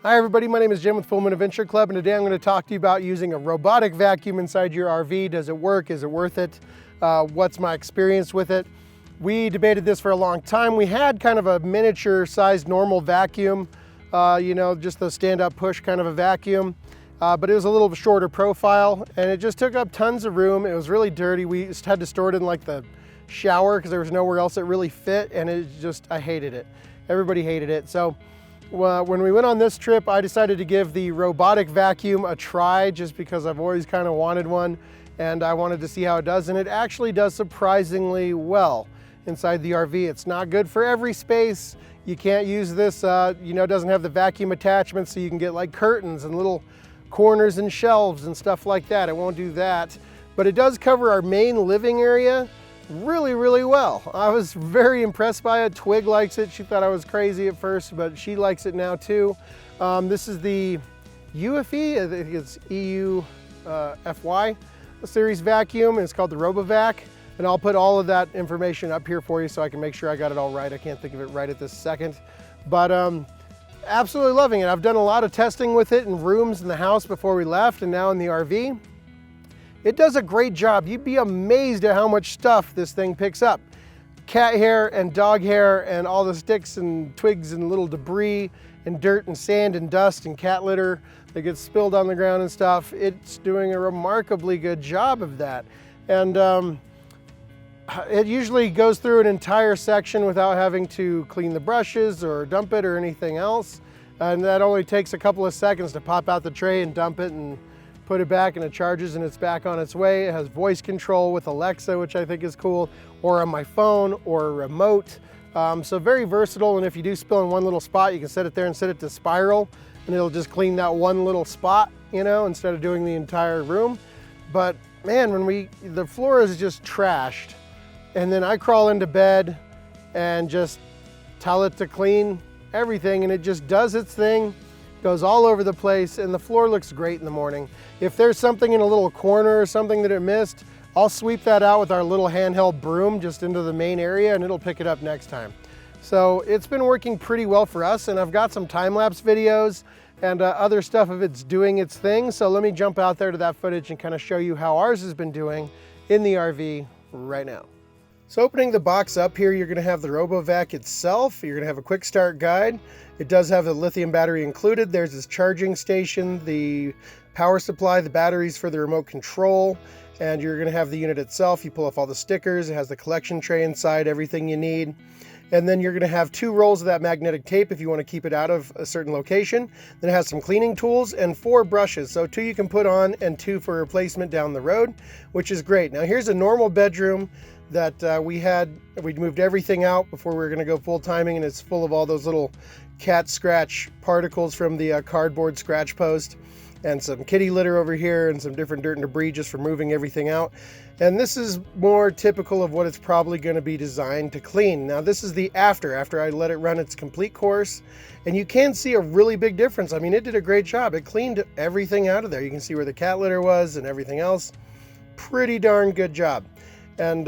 Hi everybody, my name is Jim with Full Moon Adventure Club, and today I'm going to talk to you about using a robotic vacuum inside your RV. Does it work? Is it worth it? What's my experience with it? We debated this for a long time. We had kind of a miniature sized normal vacuum, just the stand-up push kind of a vacuum, but it was a little shorter profile and it just took up tons of room. It was really dirty. We just had to store it in like the shower because there was nowhere else it really fit, and I hated it. Everybody hated it. So when we went on this trip, I decided to give the robotic vacuum a try just because I've always kind of wanted one and I wanted to see how it does, and it actually does surprisingly well inside the RV. It's not good for every space. You can't use this, it doesn't have the vacuum attachment, so you can get like curtains and little corners and shelves and stuff like that. It won't do that, but it does cover our main living area really, really well. I was very impressed by it. Twig likes it. She thought I was crazy at first, but she likes it now too. This is the EUFY, I think it's EUFY series vacuum. It's called the Robovac, and I'll put all of that information up here for you so I can make sure I got it all right. I can't think of it right at this second, but absolutely loving it. I've done a lot of testing with it in rooms in the house before we left and now in the RV. It does a great job. You'd be amazed at how much stuff this thing picks up. Cat hair and dog hair and all the sticks and twigs and little debris and dirt and sand and dust and cat litter that gets spilled on the ground and stuff. It's doing a remarkably good job of that. And it usually goes through an entire section without having to clean the brushes or dump it or anything else. And that only takes a couple of seconds to pop out the tray and dump it and put it back, and it charges and it's back on its way. It has voice control with Alexa, which I think is cool, or on my phone or a remote. So very versatile, and if you do spill in one little spot, you can set it there and set it to spiral, and it'll just clean that one little spot, instead of doing the entire room. But man, the floor is just trashed, and then I crawl into bed and just tell it to clean everything, and it just does its thing. Goes all over the place, and the floor looks great in the morning. If there's something in a little corner or something that it missed, I'll sweep that out with our little handheld broom just into the main area, and it'll pick it up next time. So it's been working pretty well for us, and I've got some time-lapse videos and other stuff of it's doing its thing. So let me jump out there to that footage and kind of show you how ours has been doing in the RV right now. So opening the box up here, you're gonna have the Robovac itself. You're gonna have a quick start guide. It does have a lithium battery included. There's this charging station, the power supply, the batteries for the remote control, and you're gonna have the unit itself. You pull off all the stickers. It has the collection tray inside, everything you need. And then you're gonna have 2 rolls of that magnetic tape if you wanna keep it out of a certain location. Then it has some cleaning tools and 4 brushes. So 2 you can put on and 2 for replacement down the road, which is great. Now here's a normal bedroom that we'd moved everything out before we were going to go full timing, and it's full of all those little cat scratch particles from the cardboard scratch post, and some kitty litter over here and some different dirt and debris just for moving everything out. And this is more typical of what it's probably going to be designed to clean. Now this is the after I let it run its complete course, and you can see a really big difference. I mean, it did a great job. It cleaned everything out of there. You can see where the cat litter was and everything else. Pretty darn good job. And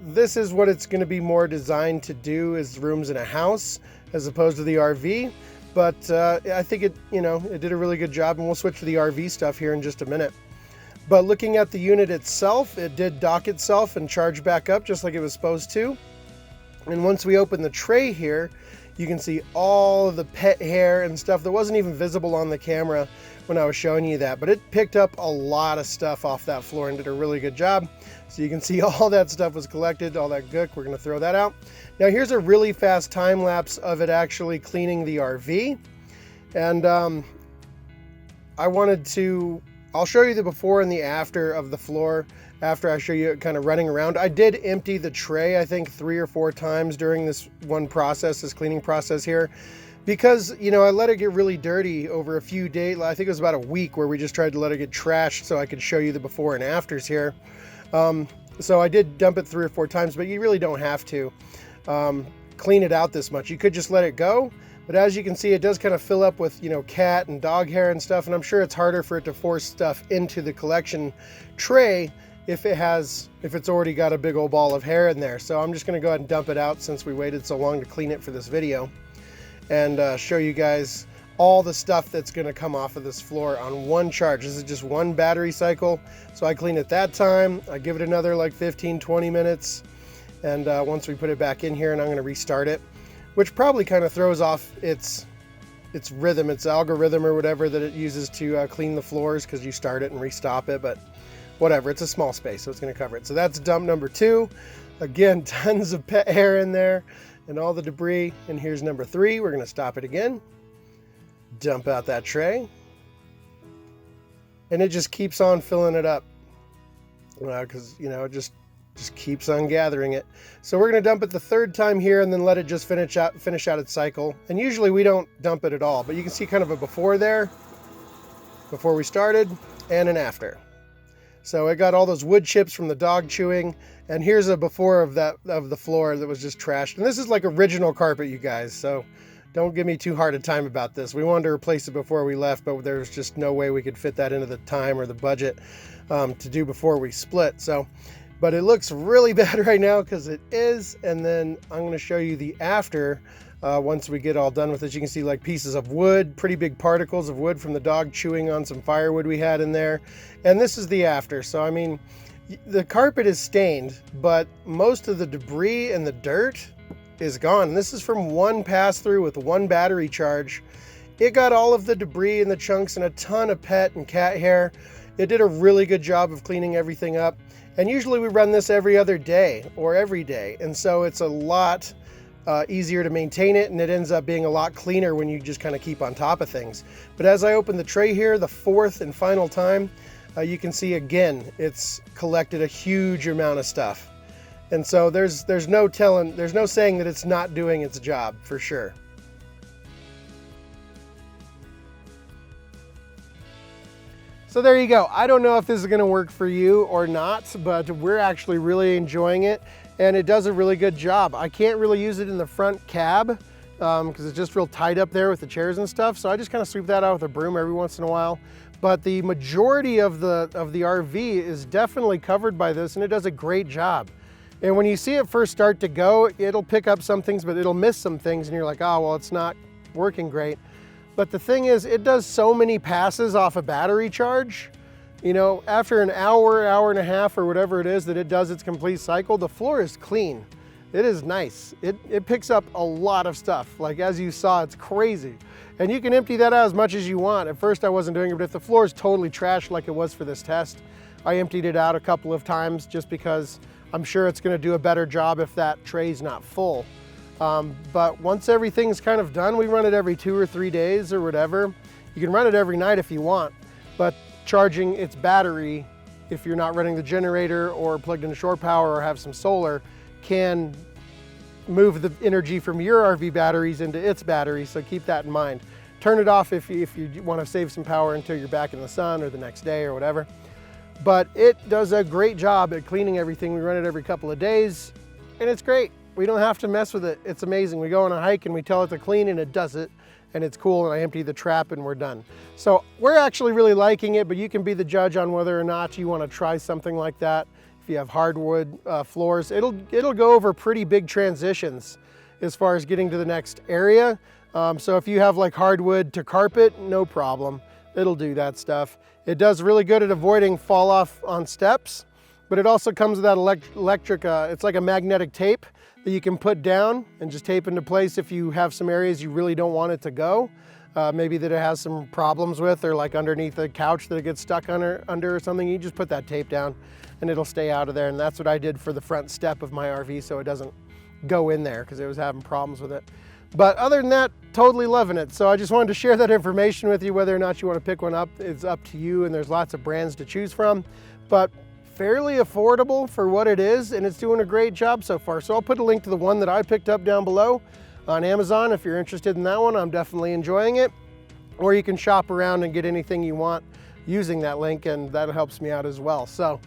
this is what it's going to be more designed to do, is rooms in a house as opposed to the RV. But I think it did a really good job, and we'll switch to the RV stuff here in just a minute. But looking at the unit itself, it did dock itself and charge back up just like it was supposed to. And once we open the tray here, you can see all of the pet hair and stuff that wasn't even visible on the camera when I was showing you that, but it picked up a lot of stuff off that floor and did a really good job. So you can see all that stuff was collected, all that gook. We're going to throw that out. Now here's a really fast time lapse of it actually cleaning the RV. And I'll show you the before and the after of the floor after I show you it kind of running around. I did empty the tray, I think 3 or 4 times during this this cleaning process here, because I let it get really dirty over a few days. I think it was about a week where we just tried to let it get trashed so I could show you the before and afters here. So I did dump it 3 or 4 times, but you really don't have to clean it out this much. You could just let it go, but as you can see, it does kind of fill up with cat and dog hair and stuff, and I'm sure it's harder for it to force stuff into the collection tray if it's already got a big old ball of hair in there. So I'm just going to go ahead and dump it out since we waited so long to clean it for this video, and show you guys all the stuff that's going to come off of this floor on one charge. This is just one battery cycle. So I clean it that time. I give it another like 15-20 minutes. And once we put it back in here, and I'm going to restart it, which probably kind of throws off its rhythm, its algorithm or whatever that it uses to clean the floors, because you start it and restop it. But whatever, it's a small space, so it's going to cover it. So that's dump number 2. Again, tons of pet hair in there and all the debris. And here's number 3. We're going to stop it again. Dump out that tray, and it just keeps on filling it up, because you know, it just keeps on gathering it. So we're going to dump it the 3rd time here, and then let it just finish out its cycle. And usually we don't dump it at all, but you can see kind of a before there, before we started, and an after. So it got all those wood chips from the dog chewing, and here's a before of the floor that was just trashed. And this is like original carpet, you guys, so don't give me too hard a time about this. We wanted to replace it before we left, but there's just no way we could fit that into the time or the budget to do before we split. So, but it looks really bad right now because it is. And then I'm going to show you the after once we get all done with it. You can see like pieces of wood, pretty big particles of wood from the dog chewing on some firewood we had in there. And this is the after. So, I mean, the carpet is stained, but most of the debris and the dirt is gone. And this is from one pass through with one battery charge. It got all of the debris and the chunks and a ton of pet and cat hair. It did a really good job of cleaning everything up. And usually we run this every other day or every day. And so it's a lot easier to maintain it, and it ends up being a lot cleaner when you just kind of keep on top of things. But as I open the tray here, the 4th and final time, you can see again, it's collected a huge amount of stuff. And so there's no saying that it's not doing its job, for sure. So there you go. I don't know if this is going to work for you or not, but we're actually really enjoying it, and it does a really good job. I can't really use it in the front cab because it's just real tight up there with the chairs and stuff. So I just kind of sweep that out with a broom every once in a while. But the majority of the RV is definitely covered by this, and it does a great job. And when you see it first start to go, it'll pick up some things, but it'll miss some things, and you're like, oh, well, it's not working great. But the thing is, it does so many passes off a battery charge. You know, after an hour, hour and a half, or whatever it is that it does its complete cycle, the floor is clean. It is nice. It picks up a lot of stuff. Like, as you saw, it's crazy. And you can empty that out as much as you want. At first I wasn't doing it, but if the floor is totally trashed like it was for this test, I emptied it out a couple of times just because I'm sure it's going to do a better job if that tray's not full. But once everything's kind of done, we run it every 2 or 3 days or whatever. You can run it every night if you want, but charging its battery, if you're not running the generator or plugged into shore power or have some solar, can move the energy from your RV batteries into its batteries, so keep that in mind. Turn it off if you want to save some power until you're back in the sun or the next day or whatever. But it does a great job at cleaning everything. We run it every couple of days, and it's great. We don't have to mess with it. It's amazing. We go on a hike and we tell it to clean, and it does it, and it's cool, and I empty the trap and we're done. So we're actually really liking it, but you can be the judge on whether or not you want to try something like that. If you have hardwood floors, it'll go over pretty big transitions as far as getting to the next area. So if you have like hardwood to carpet, no problem. It'll do that stuff. It does really good at avoiding fall off on steps, but it also comes with that electric, it's like a magnetic tape that you can put down and just tape into place if you have some areas you really don't want it to go. Maybe that it has some problems with, or like underneath a couch that it gets stuck under or something. You just put that tape down and it'll stay out of there. And that's what I did for the front step of my RV, so it doesn't go in there because it was having problems with it. But other than that, totally loving it. So I just wanted to share that information with you. Whether or not you want to pick one up, it's up to you, and there's lots of brands to choose from, but fairly affordable for what it is, and it's doing a great job so far. So I'll put a link to the one that I picked up down below on Amazon if you're interested in that one. I'm definitely enjoying it. Or you can shop around and get anything you want using that link, and that helps me out as well. So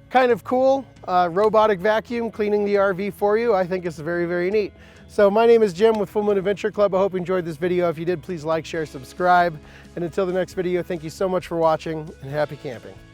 kind of cool, robotic vacuum cleaning the RV for you. I think it's very, very neat. So my name is Jim with Full Moon Adventure Club. I hope you enjoyed this video. If you did, please like, share, subscribe. And until the next video, thank you so much for watching, and happy camping.